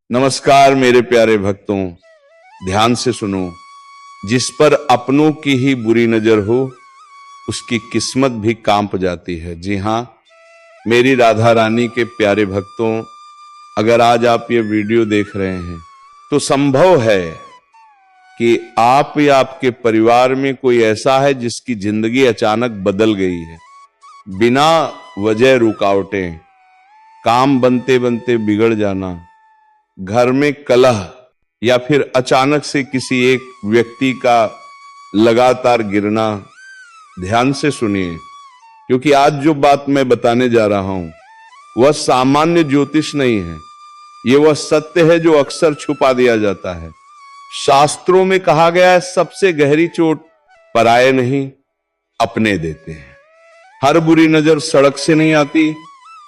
नमस्कार मेरे प्यारे भक्तों, ध्यान से सुनो। जिस पर अपनों की ही बुरी नजर हो उसकी किस्मत भी कांप जाती है। जी हाँ, मेरी राधा रानी के प्यारे भक्तों, अगर आज आप ये वीडियो देख रहे हैं तो संभव है कि आप या आपके परिवार में कोई ऐसा है जिसकी जिंदगी अचानक बदल गई है। बिना वजह रुकावटें, काम बनते बनते बिगड़ जाना, घर में कलह, या फिर अचानक से किसी एक व्यक्ति का लगातार गिरना। ध्यान से सुनिए, क्योंकि आज जो बात मैं बताने जा रहा हूं वह सामान्य ज्योतिष नहीं है। ये वह सत्य है जो अक्सर छुपा दिया जाता है। शास्त्रों में कहा गया है, सबसे गहरी चोट पराये नहीं अपने देते हैं। हर बुरी नजर सड़क से नहीं आती,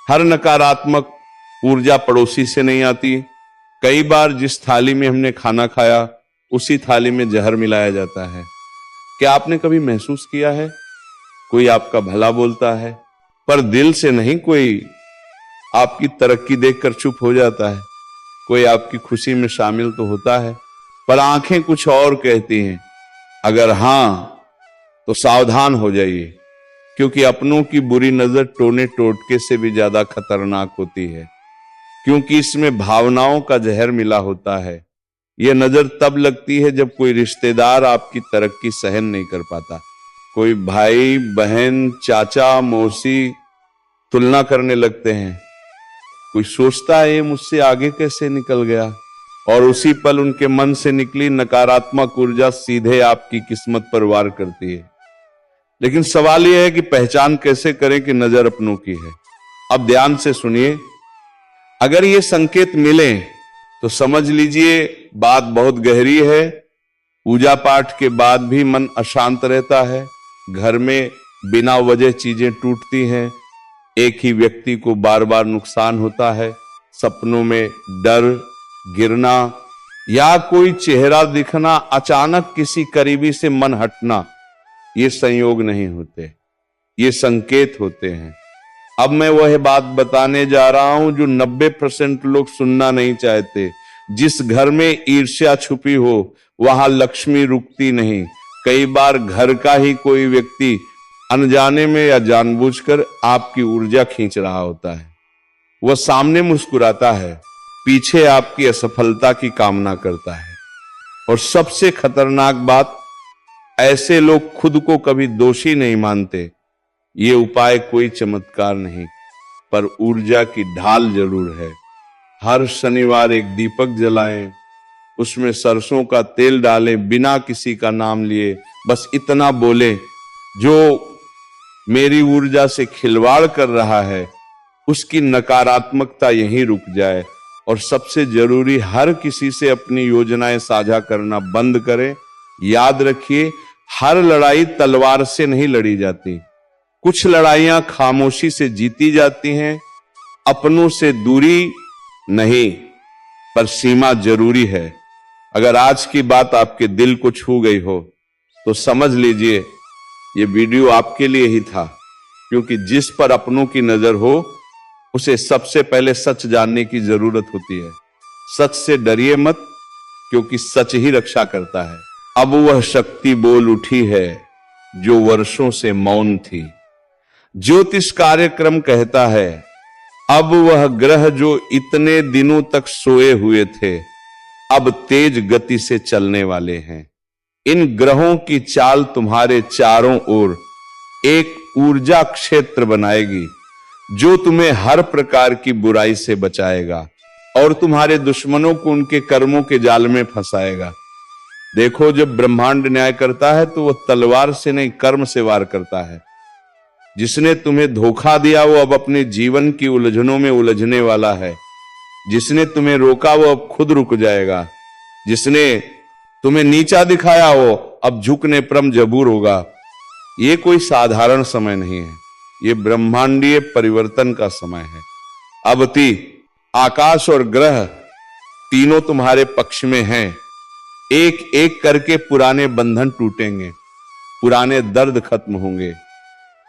हर नकारात्मक ऊर्जा पड़ोसी से नहीं आती। कई बार जिस थाली में हमने खाना खाया उसी थाली में जहर मिलाया जाता है। क्या आपने कभी महसूस किया है, कोई आपका भला बोलता है पर दिल से नहीं, कोई आपकी तरक्की देखकर चुप हो जाता है, कोई आपकी खुशी में शामिल तो होता है पर आंखें कुछ और कहती हैं। अगर हां तो सावधान हो जाइए, क्योंकि अपनों की बुरी नजर टोने टोटके से भी ज्यादा खतरनाक होती है, क्योंकि इसमें भावनाओं का जहर मिला होता है। यह नजर तब लगती है जब कोई रिश्तेदार आपकी तरक्की सहन नहीं कर पाता। कोई भाई बहन, चाचा मौसी तुलना करने लगते हैं। कोई सोचता है ये मुझसे आगे कैसे निकल गया, और उसी पल उनके मन से निकली नकारात्मक ऊर्जा सीधे आपकी किस्मत पर वार करती है। लेकिन सवाल यह है कि पहचान कैसे करें कि नजर अपनों की है। अब ध्यान से सुनिए, अगर ये संकेत मिले तो समझ लीजिए बात बहुत गहरी है। पूजा पाठ के बाद भी मन अशांत रहता है, घर में बिना वजह चीजें टूटती हैं, एक ही व्यक्ति को बार बार नुकसान होता है, सपनों में डर, गिरना या कोई चेहरा दिखना, अचानक किसी करीबी से मन हटना, ये संयोग नहीं होते, ये संकेत होते हैं। अब मैं वह बात बताने जा रहा हूं जो 90% लोग सुनना नहीं चाहते। जिस घर में ईर्ष्या छुपी हो वहां लक्ष्मी रुकती नहीं। कई बार घर का ही कोई व्यक्ति अनजाने में या जानबूझकर आपकी ऊर्जा खींच रहा होता है। वह सामने मुस्कुराता है, पीछे आपकी असफलता की कामना करता है। और सबसे खतरनाक बात, ऐसे लोग खुद को कभी दोषी नहीं मानते। ये उपाय कोई चमत्कार नहीं, पर ऊर्जा की ढाल जरूर है। हर शनिवार एक दीपक जलाएं, उसमें सरसों का तेल डालें, बिना किसी का नाम लिए बस इतना बोलें, जो मेरी ऊर्जा से खिलवाड़ कर रहा है उसकी नकारात्मकता यहीं रुक जाए। और सबसे जरूरी, हर किसी से अपनी योजनाएं साझा करना बंद करें। याद रखिए, हर लड़ाई तलवार से नहीं लड़ी जाती, कुछ लड़ाइयां खामोशी से जीती जाती हैं। अपनों से दूरी नहीं, पर सीमा जरूरी है। अगर आज की बात आपके दिल को छू गई हो तो समझ लीजिए ये वीडियो आपके लिए ही था, क्योंकि जिस पर अपनों की नजर हो उसे सबसे पहले सच जानने की जरूरत होती है। सच से डरिए मत, क्योंकि सच ही रक्षा करता है। अब वह शक्ति बोल उठी है जो वर्षों से मौन थी। ज्योतिष कार्यक्रम कहता है, अब वह ग्रह जो इतने दिनों तक सोए हुए थे अब तेज गति से चलने वाले हैं। इन ग्रहों की चाल तुम्हारे चारों ओर एक ऊर्जा क्षेत्र बनाएगी जो तुम्हें हर प्रकार की बुराई से बचाएगा और तुम्हारे दुश्मनों को उनके कर्मों के जाल में फंसाएगा। देखो, जब ब्रह्मांड न्याय करता है तो वह तलवार से नहीं, कर्म से वार करता है। जिसने तुम्हें धोखा दिया वो अब अपने जीवन की उलझनों में उलझने वाला है। जिसने तुम्हें रोका वो अब खुद रुक जाएगा। जिसने तुम्हें नीचा दिखाया वो अब झुकने पर मजबूर होगा। ये कोई साधारण समय नहीं है, ये ब्रह्मांडीय परिवर्तन का समय है। अबति आकाश और ग्रह तीनों तुम्हारे पक्ष में हैं। एक एक करके पुराने बंधन टूटेंगे, पुराने दर्द खत्म होंगे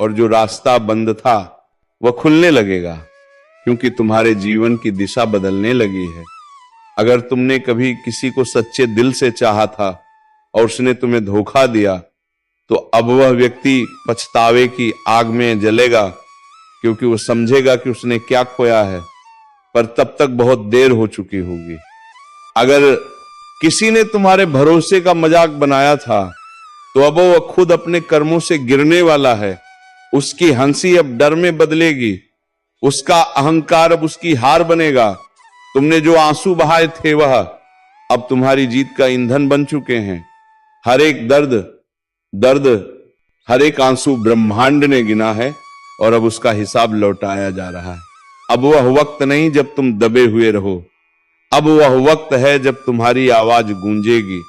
और जो रास्ता बंद था वह खुलने लगेगा, क्योंकि तुम्हारे जीवन की दिशा बदलने लगी है। अगर तुमने कभी किसी को सच्चे दिल से चाहा था और उसने तुम्हें धोखा दिया, तो अब वह व्यक्ति पछतावे की आग में जलेगा, क्योंकि वो समझेगा कि उसने क्या खोया है, पर तब तक बहुत देर हो चुकी होगी। अगर किसी ने तुम्हारे भरोसे का मजाक बनाया था, तो अब वह खुद अपने कर्मों से गिरने वाला है। उसकी हंसी अब डर में बदलेगी, उसका अहंकार अब उसकी हार बनेगा। तुमने जो आंसू बहाए थे वह अब तुम्हारी जीत का ईंधन बन चुके हैं। हर एक दर्द, हर एक आंसू ब्रह्मांड ने गिना है और अब उसका हिसाब लौटाया जा रहा है। अब वह वक्त नहीं जब तुम दबे हुए रहो, अब वह वक्त है जब तुम्हारी आवाज गूंजेगी।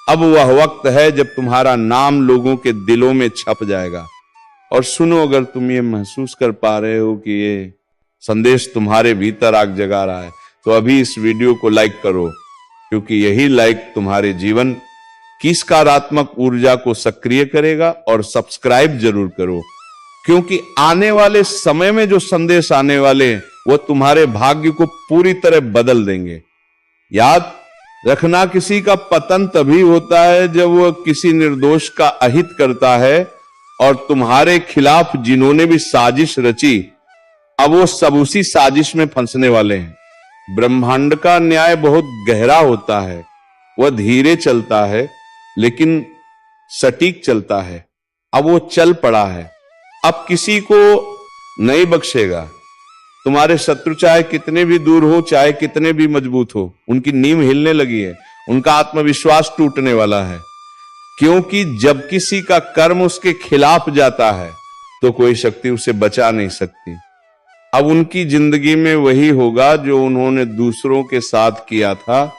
अब वह वक्त है जब तुम्हारा नाम लोगों के दिलों में छप जाएगा। और सुनो, अगर तुम ये महसूस कर पा रहे हो कि ये संदेश तुम्हारे भीतर आग जगा रहा है, तो अभी इस वीडियो को लाइक करो, क्योंकि यही लाइक तुम्हारे जीवन की सकारात्मक ऊर्जा को सक्रिय करेगा। और सब्सक्राइब जरूर करो, क्योंकि आने वाले समय में जो संदेश आने वाले वो तुम्हारे भाग्य को पूरी तरह बदल देंगे। याद रखना, किसी का पतन तभी होता है जब वह किसी निर्दोष का अहित करता है, और तुम्हारे खिलाफ जिन्होंने भी साजिश रची, अब वो सब उसी साजिश में फंसने वाले हैं। ब्रह्मांड का न्याय बहुत गहरा होता है, वह धीरे चलता है लेकिन सटीक चलता है। अब वो चल पड़ा है, अब किसी को नहीं बख्शेगा। तुम्हारे शत्रु चाहे कितने भी दूर हो, चाहे कितने भी मजबूत हो, उनकी नींव हिलने लगी है, उनका आत्मविश्वास टूटने वाला है। क्योंकि जब किसी का कर्म उसके खिलाफ जाता है तो कोई शक्ति उसे बचा नहीं सकती। अब उनकी जिंदगी में वही होगा जो उन्होंने दूसरों के साथ किया था।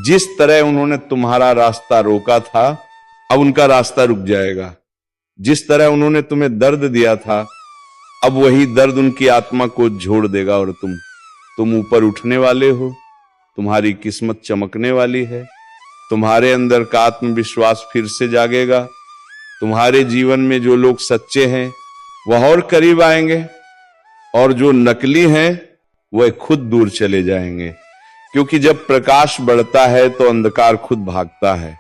जिस तरह उन्होंने तुम्हारा रास्ता रोका था, अब उनका रास्ता रुक जाएगा। जिस तरह उन्होंने तुम्हें दर्द दिया था, अब वही दर्द उनकी आत्मा को झोड़ देगा और तुम ऊपर उठने वाले हो। तुम्हारी किस्मत चमकने वाली है। तुम्हारे अंदर का आत्मविश्वास फिर से जागेगा। तुम्हारे जीवन में जो लोग सच्चे हैं वह और करीब आएंगे, और जो नकली हैं वह खुद दूर चले जाएंगे। क्योंकि जब प्रकाश बढ़ता है तो अंधकार खुद भागता है।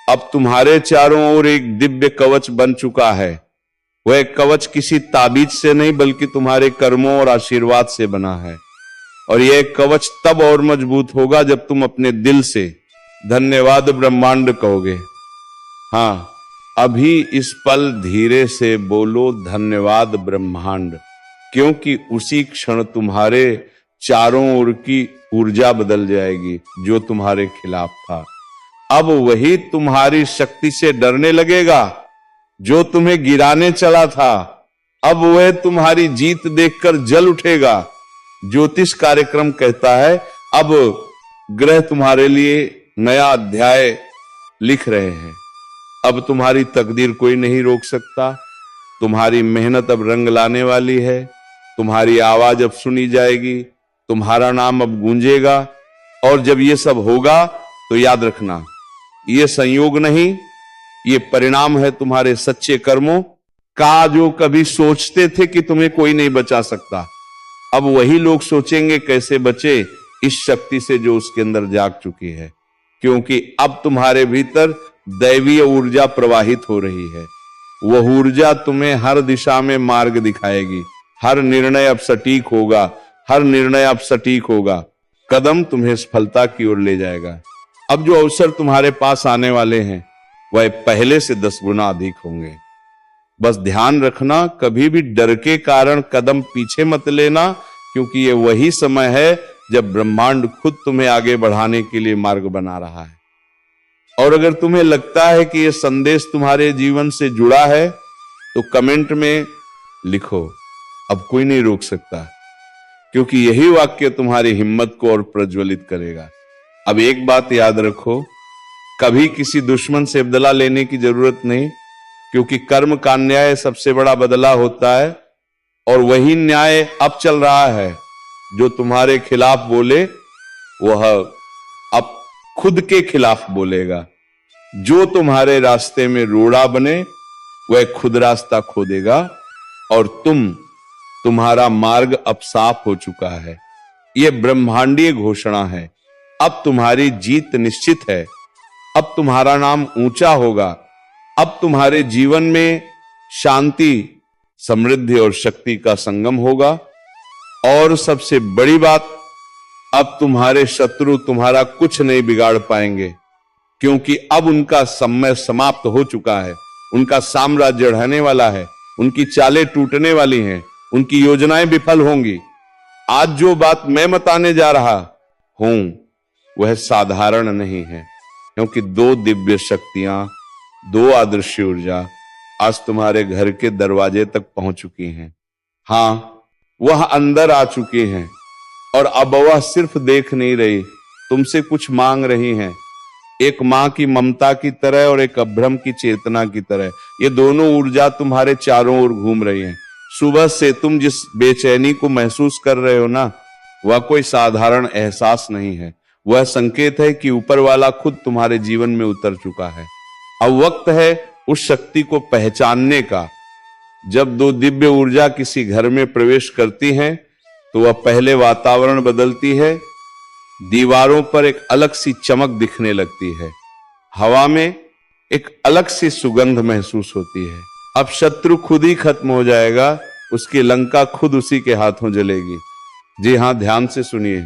अब तुम्हारे चारों ओर एक दिव्य कवच बन चुका है। वह कवच किसी ताबीज से नहीं, बल्कि तुम्हारे कर्मों और आशीर्वाद से बना है। और यह कवच तब और मजबूत होगा जब तुम अपने दिल से धन्यवाद ब्रह्मांड कहोगे। हाँ, अभी इस पल धीरे से बोलो धन्यवाद ब्रह्मांड, क्योंकि उसी क्षण तुम्हारे चारों ओर की ऊर्जा बदल जाएगी जो तुम्हारे खिलाफ था। अब वही तुम्हारी शक्ति से डरने लगेगा जो तुम्हें गिराने चला था। अब वह तुम्हारी जीत देखकर जल उठेगा। ज्योतिष कार्यक्रम कहता है अब ग्रह तुम्हारे लिए नया अध्याय लिख रहे हैं। अब तुम्हारी तकदीर कोई नहीं रोक सकता। तुम्हारी मेहनत अब रंग लाने वाली है। तुम्हारी आवाज अब सुनी जाएगी। तुम्हारा नाम अब गूंजेगा। और जब ये सब होगा तो याद रखना, ये संयोग नहीं, ये परिणाम है तुम्हारे सच्चे कर्मों का। जो कभी सोचते थे कि तुम्हें कोई नहीं बचा सकता, अब वही लोग सोचेंगे कैसे बचे इस शक्ति से जो उसके अंदर जाग चुकी है। क्योंकि अब तुम्हारे भीतर दैवीय ऊर्जा प्रवाहित हो रही है। वह ऊर्जा तुम्हें हर दिशा में मार्ग दिखाएगी। हर निर्णय अब सटीक होगा। हर निर्णय अब सटीक होगा। कदम तुम्हें सफलता की ओर ले जाएगा। अब जो अवसर तुम्हारे पास आने वाले हैं वह पहले से 10 गुना अधिक होंगे। बस ध्यान रखना, कभी भी डर के कारण कदम पीछे मत लेना, क्योंकि ये वही समय है जब ब्रह्मांड खुद तुम्हें आगे बढ़ाने के लिए मार्ग बना रहा है। और अगर तुम्हें लगता है कि यह संदेश तुम्हारे जीवन से जुड़ा है तो कमेंट में लिखो, अब कोई नहीं रोक सकता, क्योंकि यही वाक्य तुम्हारी हिम्मत को और प्रज्वलित करेगा। अब एक बात याद रखो, कभी किसी दुश्मन से बदला लेने की जरूरत नहीं, क्योंकि कर्म का न्याय सबसे बड़ा बदला होता है। और वही न्याय अब चल रहा है। जो तुम्हारे खिलाफ बोले वह अब खुद के खिलाफ बोलेगा। जो तुम्हारे रास्ते में रोड़ा बने वह खुद रास्ता खोदेगा। और तुम्हारा मार्ग अब साफ हो चुका है। यह ब्रह्मांडीय घोषणा है। अब तुम्हारी जीत निश्चित है, अब तुम्हारा नाम ऊंचा होगा, अब तुम्हारे जीवन में शांति, समृद्धि और शक्ति का संगम होगा। और सबसे बड़ी बात, अब तुम्हारे शत्रु तुम्हारा कुछ नहीं बिगाड़ पाएंगे, क्योंकि अब उनका समय समाप्त हो चुका है, उनका साम्राज्य ढहने वाला है, उनकी चालें टूटने वाली हैं, उनकी योजनाएं विफल होंगी। आज जो बात मैं बताने जा रहा हूं वह साधारण नहीं है, क्योंकि दो दिव्य शक्तियां, दो आदर्श ऊर्जा आज तुम्हारे घर के दरवाजे तक पहुंच चुकी हैं। हां, वह अंदर आ चुकी हैं और अब वह सिर्फ देख नहीं रही, तुमसे कुछ मांग रही हैं। एक मां की ममता की तरह और एक अभ्रम की चेतना की तरह ये दोनों ऊर्जा तुम्हारे चारों ओर घूम रही हैं। सुबह से तुम जिस बेचैनी को महसूस कर रहे हो ना, वह कोई साधारण एहसास नहीं है, वह संकेत है कि ऊपर वाला खुद तुम्हारे जीवन में उतर चुका है। अब वक्त है उस शक्ति को पहचानने का। जब दो दिव्य ऊर्जा किसी घर में प्रवेश करती हैं तो वह पहले वातावरण बदलती है, दीवारों पर एक अलग सी चमक दिखने लगती है, हवा में एक अलग सी सुगंध महसूस होती है। अब शत्रु खुद ही खत्म हो जाएगा, उसकी लंका खुद उसी के हाथों जलेगी। जी हां, ध्यान से सुनिए,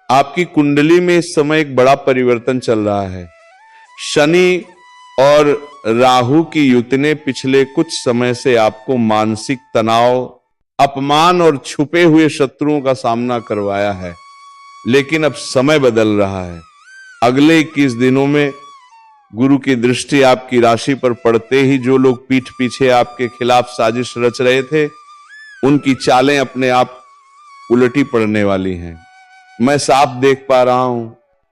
आपकी कुंडली में इस समय एक बड़ा परिवर्तन चल रहा है। शनि और राहु की युति ने पिछले कुछ समय से आपको मानसिक तनाव, अपमान और छुपे हुए शत्रुओं का सामना करवाया है, लेकिन अब समय बदल रहा है। अगले 21 दिनों में गुरु की दृष्टि आपकी राशि पर पड़ते ही जो लोग पीठ पीछे आपके खिलाफ साजिश रच रहे थे, उनकी चालें अपने आप उलटी पड़ने वाली हैं। मैं साफ देख पा रहा हूं,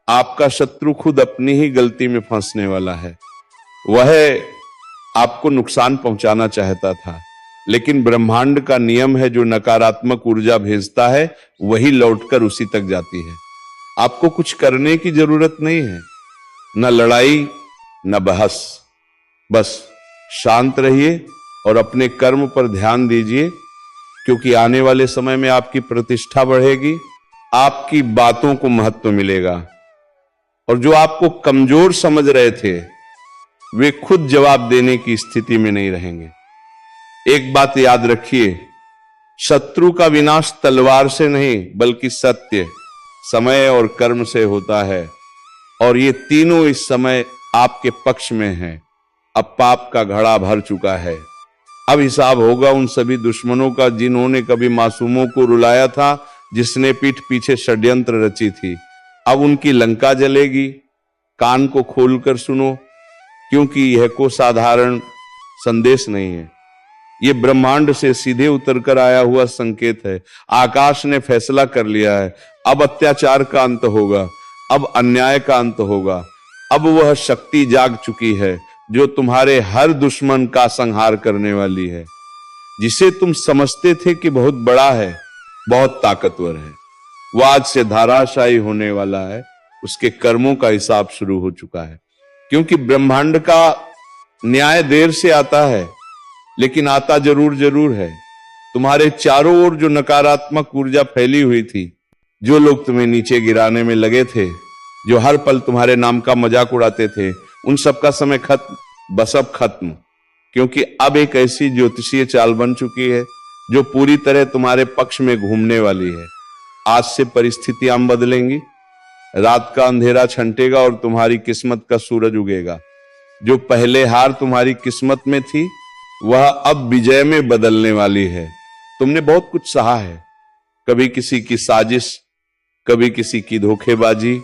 आपका शत्रु खुद अपनी ही गलती में फंसने वाला है। वह आपको नुकसान पहुंचाना चाहता था, लेकिन ब्रह्मांड का नियम है, जो नकारात्मक ऊर्जा भेजता है वही लौटकर उसी तक जाती है। आपको कुछ करने की जरूरत नहीं है, न लड़ाई न बहस, बस शांत रहिए और अपने कर्म पर ध्यान दीजिए, क्योंकि आने वाले समय में आपकी प्रतिष्ठा बढ़ेगी, आपकी बातों को महत्व मिलेगा, और जो आपको कमजोर समझ रहे थे वे खुद जवाब देने की स्थिति में नहीं रहेंगे। एक बात याद रखिए, शत्रु का विनाश तलवार से नहीं बल्कि सत्य, समय और कर्म से होता है, और ये तीनों इस समय आपके पक्ष में हैं। अब पाप का घड़ा भर चुका है, अब हिसाब होगा उन सभी दुश्मनों का जिन्होंने कभी मासूमों को रुलाया था, जिसने पीठ पीछे षड्यंत्र रची थी। अब उनकी लंका जलेगी। कान को खोलकर सुनो, क्योंकि यह को साधारण संदेश नहीं है, ये ब्रह्मांड से सीधे उतरकर आया हुआ संकेत है। आकाश ने फैसला कर लिया है, अब अत्याचार का अंत होगा, अब अन्याय का अंत होगा। अब वह शक्ति जाग चुकी है जो तुम्हारे हर दुश्मन का संहार करने वाली है। जिसे तुम समझते थे कि बहुत बड़ा है, बहुत ताकतवर है, वह आज से धाराशायी होने वाला है। उसके कर्मों का हिसाब शुरू हो चुका है, क्योंकि ब्रह्मांड का न्याय देर से आता है, लेकिन आता जरूर जरूर है। तुम्हारे चारों ओर जो नकारात्मक ऊर्जा फैली हुई थी, जो लोग तुम्हें नीचे गिराने में लगे थे, जो हर पल तुम्हारे नाम का मजाक उड़ाते थे, उन सब का समय खत्म, बस अब खत्म। क्योंकि अब एक ऐसी ज्योतिषीय चाल बन चुकी है जो पूरी तरह तुम्हारे पक्ष में घूमने वाली है। आज से परिस्थितियां बदलेंगी, रात का अंधेरा छंटेगा और तुम्हारी किस्मत का सूरज उगेगा। जो पहले हार तुम्हारी किस्मत में थी, वह अब विजय में बदलने वाली है। तुमने बहुत कुछ सहा है, कभी किसी की साजिश, कभी किसी की धोखेबाजी,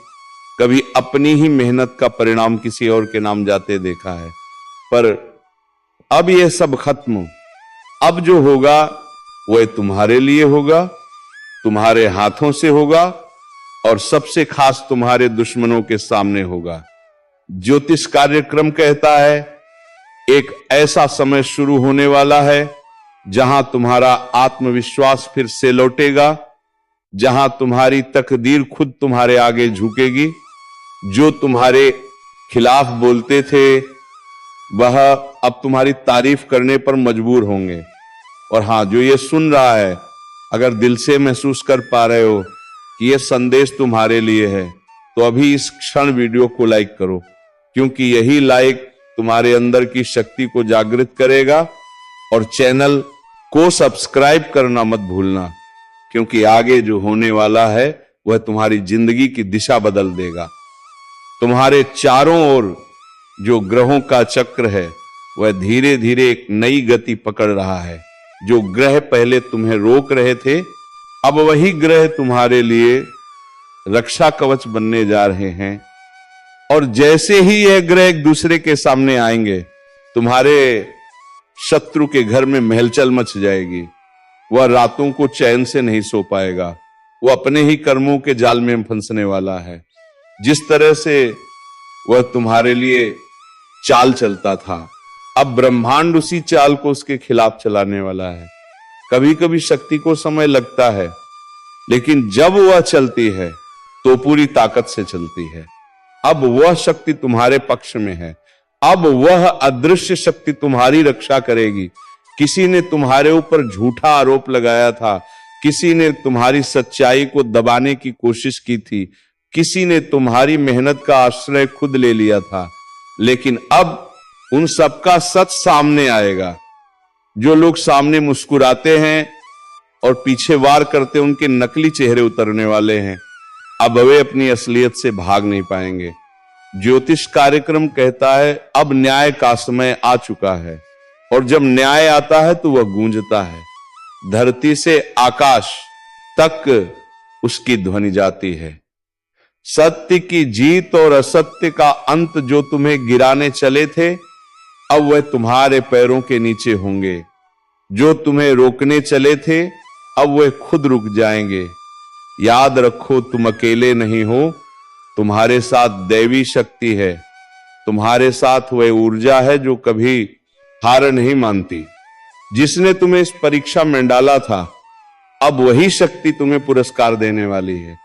कभी अपनी ही मेहनत का परिणाम किसी और के नाम जाते देखा है, पर अब यह सब खत्म। अब जो होगा वह तुम्हारे लिए होगा, तुम्हारे हाथों से होगा, और सबसे खास तुम्हारे दुश्मनों के सामने होगा। ज्योतिष कार्यक्रम कहता है, एक ऐसा समय शुरू होने वाला है जहां तुम्हारा आत्मविश्वास फिर से लौटेगा, जहां तुम्हारी तकदीर खुद तुम्हारे आगे झुकेगी। जो तुम्हारे खिलाफ बोलते थे, वह अब तुम्हारी तारीफ करने पर मजबूर होंगे। और हां, जो ये सुन रहा है, अगर दिल से महसूस कर पा रहे हो कि यह संदेश तुम्हारे लिए है, तो अभी इस क्षण वीडियो को लाइक करो, क्योंकि यही लाइक तुम्हारे अंदर की शक्ति को जागृत करेगा। और चैनल को सब्सक्राइब करना मत भूलना, क्योंकि आगे जो होने वाला है वह तुम्हारी जिंदगी की दिशा बदल देगा। तुम्हारे चारों ओर जो ग्रहों का चक्र है वह धीरे धीरे एक नई गति पकड़ रहा है। जो ग्रह पहले तुम्हें रोक रहे थे, अब वही ग्रह तुम्हारे लिए रक्षा कवच बनने जा रहे हैं। और जैसे ही यह ग्रह एक दूसरे के सामने आएंगे, तुम्हारे शत्रु के घर में महलचल मच जाएगी। वह रातों को चैन से नहीं सो पाएगा, वह अपने ही कर्मों के जाल में फंसने वाला है। जिस तरह से वह तुम्हारे लिए चाल चलता था, अब ब्रह्मांड उसी चाल को उसके खिलाफ चलाने वाला है। कभी कभी शक्ति को समय लगता है, लेकिन जब वह चलती है तो पूरी ताकत से चलती है। अब वह शक्ति तुम्हारे पक्ष में है। अब वह अदृश्य शक्ति तुम्हारी रक्षा करेगी। किसी ने तुम्हारे ऊपर झूठा आरोप लगाया था, किसी ने तुम्हारी सच्चाई को दबाने की कोशिश की थी, किसी ने तुम्हारी मेहनत का आश्रय खुद ले लिया था, लेकिन अब उन सबका सच सामने आएगा। जो लोग सामने मुस्कुराते हैं और पीछे वार करते, उनके नकली चेहरे उतरने वाले हैं। अब वे अपनी असलियत से भाग नहीं पाएंगे। ज्योतिष कार्यक्रम कहता है अब न्याय का समय आ चुका है, और जब न्याय आता है तो वह गूंजता है। धरती से आकाश तक उसकी ध्वनि जाती है। सत्य की जीत और असत्य का अंत जो तुम्हें गिराने चले थे, अब वह तुम्हारे पैरों के नीचे होंगे। जो तुम्हें रोकने चले थे, अब वह खुद रुक जाएंगे। याद रखो, तुम अकेले नहीं हो, तुम्हारे साथ दैवी शक्ति है। तुम्हारे साथ वह ऊर्जा है जो कभी हार नहीं मानती। जिसने तुम्हें इस परीक्षा में डाला था, अब वही शक्ति तुम्हें पुरस्कार देने वाली है।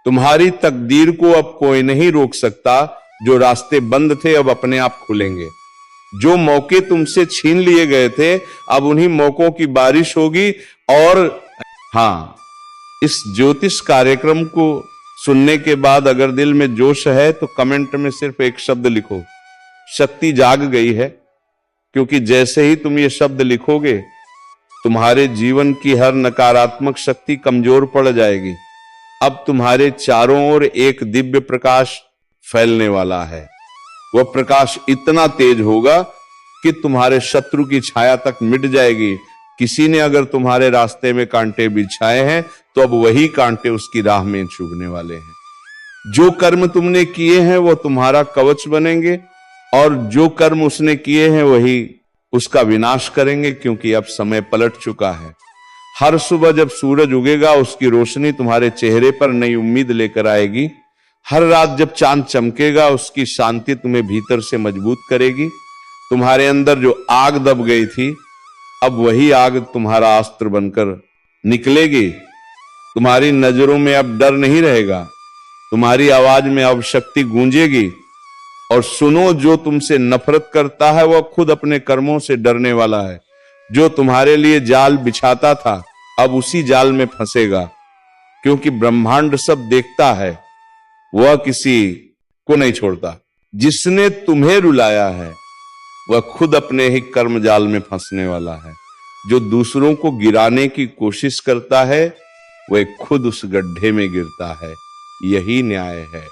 तुम्हारी तकदीर को अब कोई नहीं रोक सकता। जो रास्ते बंद थे अब अपने आप खुलेंगे। जो मौके तुमसे छीन लिए गए थे, अब उन्हीं मौकों की बारिश होगी। और हाँ, इस ज्योतिष कार्यक्रम को सुनने के बाद अगर दिल में जोश है तो कमेंट में सिर्फ एक शब्द लिखो, शक्ति जाग गई है। क्योंकि जैसे ही तुम ये शब्द लिखोगे, तुम्हारे जीवन की हर नकारात्मक शक्ति कमजोर पड़ जाएगी। अब तुम्हारे चारों ओर एक दिव्य प्रकाश फैलने वाला है। वह प्रकाश इतना तेज होगा कि तुम्हारे शत्रु की छाया तक मिट जाएगी। किसी ने अगर तुम्हारे रास्ते में कांटे बिछाए हैं, तो अब वही कांटे उसकी राह में चुभने वाले हैं। जो कर्म तुमने किए हैं वो तुम्हारा कवच बनेंगे, और जो कर्म उसने किए हैं वही उसका विनाश करेंगे, क्योंकि अब समय पलट चुका है। हर सुबह जब सूरज उगेगा, उसकी रोशनी तुम्हारे चेहरे पर नई उम्मीद लेकर आएगी। हर रात जब चांद चमकेगा, उसकी शांति तुम्हें भीतर से मजबूत करेगी। तुम्हारे अंदर जो आग दब गई थी, अब वही आग तुम्हारा अस्त्र बनकर निकलेगी। तुम्हारी नजरों में अब डर नहीं रहेगा, तुम्हारी आवाज में अब शक्ति गूंजेगी। और सुनो, जो तुमसे नफरत करता है वह खुद अपने कर्मों से डरने वाला है। जो तुम्हारे लिए जाल बिछाता था, अब उसी जाल में फंसेगा, क्योंकि ब्रह्मांड सब देखता है, वह किसी को नहीं छोड़ता। जिसने तुम्हें रुलाया है वह खुद अपने ही कर्म जाल में फंसने वाला है। जो दूसरों को गिराने की कोशिश करता है, वह खुद उस गड्ढे में गिरता है। यही न्याय है,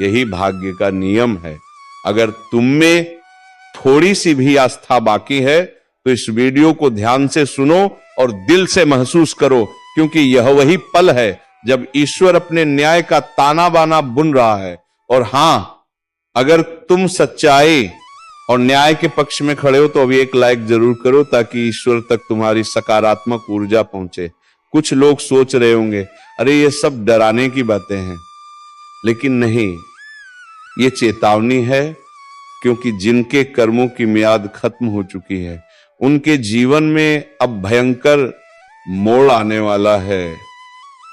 यही भाग्य का नियम है। अगर तुम में थोड़ी सी भी आस्था बाकी है तो इस वीडियो को ध्यान से सुनो और दिल से महसूस करो, क्योंकि यह वही पल है जब ईश्वर अपने न्याय का ताना बाना बुन रहा है। और हां, अगर तुम सच्चाई और न्याय के पक्ष में खड़े हो तो अभी एक लाइक जरूर करो, ताकि ईश्वर तक तुम्हारी सकारात्मक ऊर्जा पहुंचे। कुछ लोग सोच रहे होंगे, अरे ये सब डराने की बातें हैं, लेकिन नहीं, ये चेतावनी है। क्योंकि जिनके कर्मों की मियाद खत्म हो चुकी है, उनके जीवन में अब भयंकर मोड़ आने वाला है।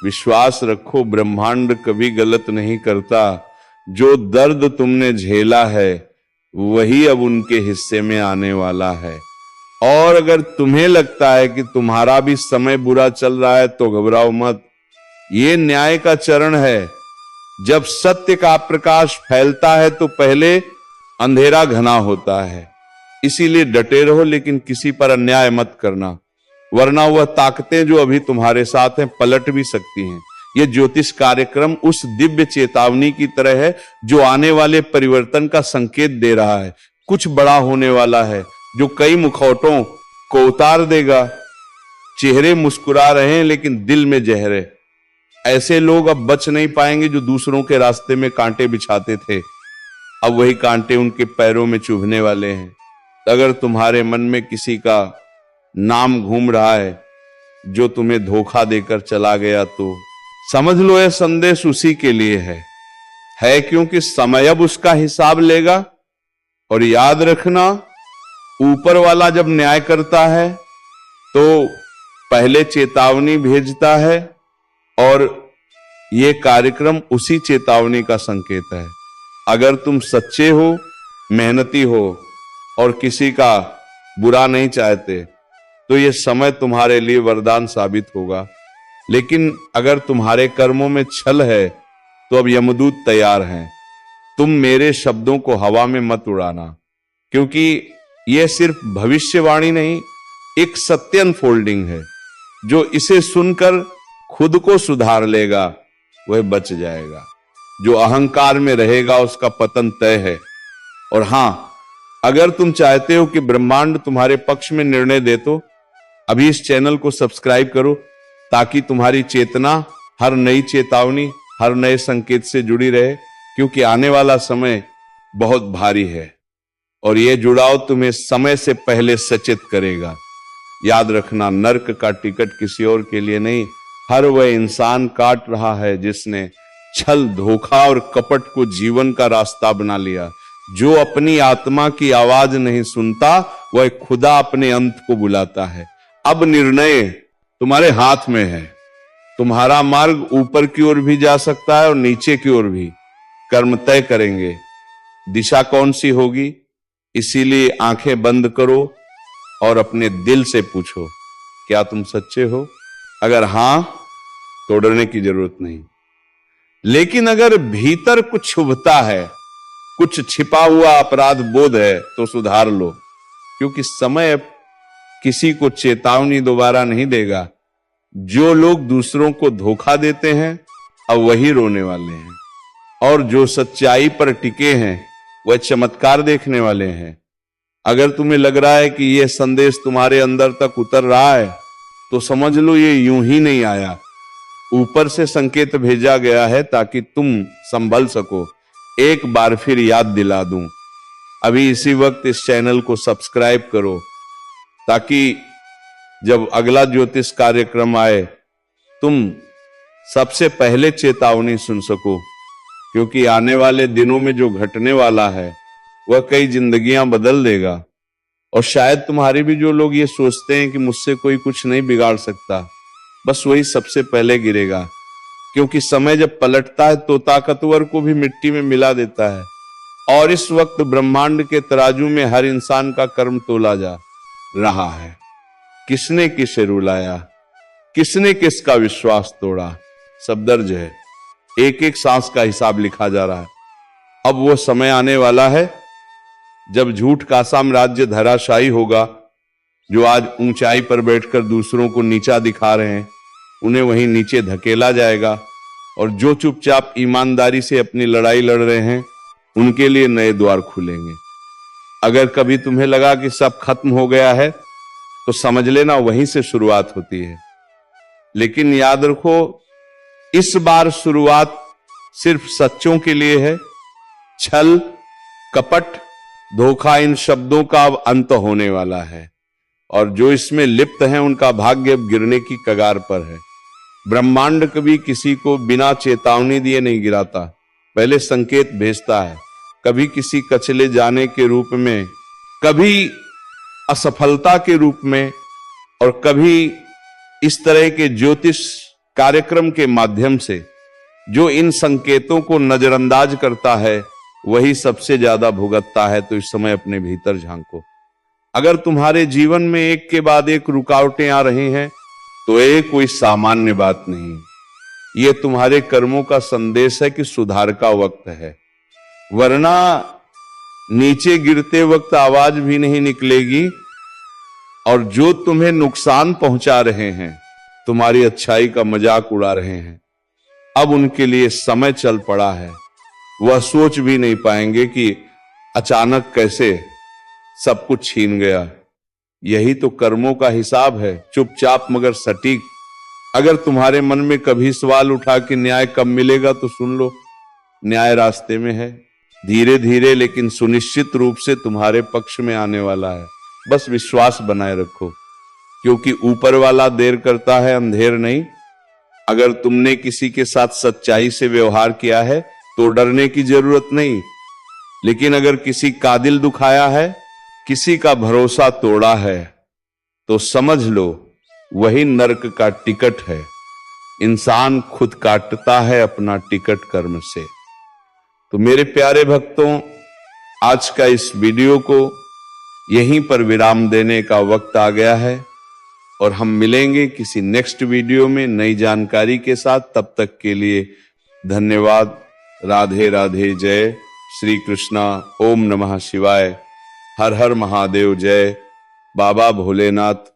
विश्वास रखो, ब्रह्मांड कभी गलत नहीं करता। जो दर्द तुमने झेला है वही अब उनके हिस्से में आने वाला है। और अगर तुम्हें लगता है कि तुम्हारा भी समय बुरा चल रहा है तो घबराओ मत। ये न्याय का चरण है। जब सत्य का प्रकाश फैलता है तो पहले अंधेरा घना होता है। इसीलिए डटे रहो, लेकिन किसी पर अन्याय मत करना, वरना वह ताकतें जो अभी तुम्हारे साथ हैं पलट भी सकती हैं। यह ज्योतिष कार्यक्रम उस दिव्य चेतावनी की तरह है जो आने वाले परिवर्तन का संकेत दे रहा है। कुछ बड़ा होने वाला है जो कई मुखौटों को उतार देगा। चेहरे मुस्कुरा रहे हैं लेकिन दिल में जहर है। ऐसे लोग अब बच नहीं पाएंगे जो दूसरों के रास्ते में कांटे बिछाते थे, अब वही कांटे उनके पैरों में चुभने वाले हैं। अगर तुम्हारे मन में किसी का नाम घूम रहा है जो तुम्हें धोखा देकर चला गया, तो समझ लो यह संदेश उसी के लिए है क्योंकि समय अब उसका हिसाब लेगा। और याद रखना, ऊपर वाला जब न्याय करता है तो पहले चेतावनी भेजता है, और यह कार्यक्रम उसी चेतावनी का संकेत है। अगर तुम सच्चे हो, मेहनती हो और किसी का बुरा नहीं चाहते तो यह समय तुम्हारे लिए वरदान साबित होगा। लेकिन अगर तुम्हारे कर्मों में छल है तो अब यमदूत तैयार हैं। तुम मेरे शब्दों को हवा में मत उड़ाना, क्योंकि यह सिर्फ भविष्यवाणी नहीं, एक सत्य अनफोल्डिंग है। जो इसे सुनकर खुद को सुधार लेगा वह बच जाएगा। जो अहंकार में रहेगा उसका पतन तय है। और हां, अगर तुम चाहते हो कि ब्रह्मांड तुम्हारे पक्ष में निर्णय दे तो अभी इस चैनल को सब्सक्राइब करो, ताकि तुम्हारी चेतना हर नई चेतावनी, हर नए संकेत से जुड़ी रहे, क्योंकि आने वाला समय बहुत भारी है और यह जुड़ाव तुम्हें समय से पहले सचेत करेगा। याद रखना, नर्क का टिकट किसी और के लिए नहीं, हर वह इंसान काट रहा है जिसने छल, धोखा और कपट को जीवन का रास्ता बना लिया। जो अपनी आत्मा की आवाज नहीं सुनता वह खुदा अपने अंत को बुलाता है। अब निर्णय तुम्हारे हाथ में है। तुम्हारा मार्ग ऊपर की ओर भी जा सकता है और नीचे की ओर भी। कर्म तय करेंगे दिशा कौन सी होगी। इसीलिए आंखें बंद करो और अपने दिल से पूछो, क्या तुम सच्चे हो? अगर हां तो डरने की जरूरत नहीं। लेकिन अगर भीतर कुछ छुभता है, कुछ छिपा हुआ अपराध बोध है, तो सुधार लो, क्योंकि समय किसी को चेतावनी दोबारा नहीं देगा। जो लोग दूसरों को धोखा देते हैं अब वही रोने वाले हैं, और जो सच्चाई पर टिके हैं वह चमत्कार देखने वाले हैं। अगर तुम्हें लग रहा है कि यह संदेश तुम्हारे अंदर तक उतर रहा है तो समझ लो ये यूं ही नहीं आया, ऊपर से संकेत भेजा गया है ताकि तुम संभल सको। एक बार फिर याद दिला दूं, अभी इसी वक्त इस चैनल को सब्सक्राइब करो, ताकि जब अगला ज्योतिष कार्यक्रम आए तुम सबसे पहले चेतावनी सुन सको, क्योंकि आने वाले दिनों में जो घटने वाला है वह कई जिंदगियां बदल देगा। और शायद तुम्हारे भी जो लोग ये सोचते हैं कि मुझसे कोई कुछ नहीं बिगाड़ सकता, बस वही सबसे पहले गिरेगा, क्योंकि समय जब पलटता है तो ताकतवर को भी मिट्टी में मिला देता है। और इस वक्त ब्रह्मांड के तराजू में हर इंसान का कर्म तोला जा रहा है। किसने किसे रुलाया, किसने किसका विश्वास तोड़ा, सब दर्ज है। एक एक सांस का हिसाब लिखा जा रहा है। अब वो समय आने वाला है जब झूठ का साम्राज्य धराशायी होगा। जो आज ऊंचाई पर बैठकर दूसरों को नीचा दिखा रहे हैं उन्हें वहीं नीचे धकेला जाएगा, और जो चुपचाप ईमानदारी से अपनी लड़ाई लड़ रहे हैं उनके लिए नए द्वार खुलेंगे। अगर कभी तुम्हें लगा कि सब खत्म हो गया है तो समझ लेना वहीं से शुरुआत होती है। लेकिन याद रखो, इस बार शुरुआत सिर्फ सच्चों के लिए है। छल, कपट, धोखा, इन शब्दों का अब अंत होने वाला है, और जो इसमें लिप्त हैं उनका भाग्य अब गिरने की कगार पर है। ब्रह्मांड कभी किसी को बिना चेतावनी दिए नहीं गिराता, पहले संकेत भेजता है। कभी किसी कचले जाने के रूप में, कभी असफलता के रूप में, और कभी इस तरह के ज्योतिष कार्यक्रम के माध्यम से। जो इन संकेतों को नजरअंदाज करता है वही सबसे ज्यादा भुगतता है। तो इस समय अपने भीतर झांको। अगर तुम्हारे जीवन में एक के बाद एक रुकावटें आ रही हैं तो ये कोई सामान्य बात नहीं। ये तुम्हारे कर्मों का संदेश है कि सुधार का वक्त है, वरना नीचे गिरते वक्त आवाज भी नहीं निकलेगी। और जो तुम्हें नुकसान पहुंचा रहे हैं, तुम्हारी अच्छाई का मजाक उड़ा रहे हैं, अब उनके लिए समय चल पड़ा है। वह सोच भी नहीं पाएंगे कि अचानक कैसे सब कुछ छीन गया। यही तो कर्मों का हिसाब है, चुपचाप मगर सटीक। अगर तुम्हारे मन में कभी सवाल उठा कि न्याय कब मिलेगा, तो सुन लो, न्याय रास्ते में है, धीरे धीरे लेकिन सुनिश्चित रूप से तुम्हारे पक्ष में आने वाला है। बस विश्वास बनाए रखो, क्योंकि ऊपर वाला देर करता है, अंधेर नहीं। अगर तुमने किसी के साथ सच्चाई से व्यवहार किया है तो डरने की जरूरत नहीं, लेकिन अगर किसी का दिल दुखाया है, किसी का भरोसा तोड़ा है, तो समझ लो वही नरक का टिकट है। इंसान खुद काटता है अपना टिकट कर्म से। तो मेरे प्यारे भक्तों, आज का इस वीडियो को यहीं पर विराम देने का वक्त आ गया है और हम मिलेंगे किसी नेक्स्ट वीडियो में नई जानकारी के साथ। तब तक के लिए धन्यवाद। राधे राधे। जय श्री कृष्णा। ओम नमः शिवाय। हर हर महादेव। जय बाबा भोलेनाथ।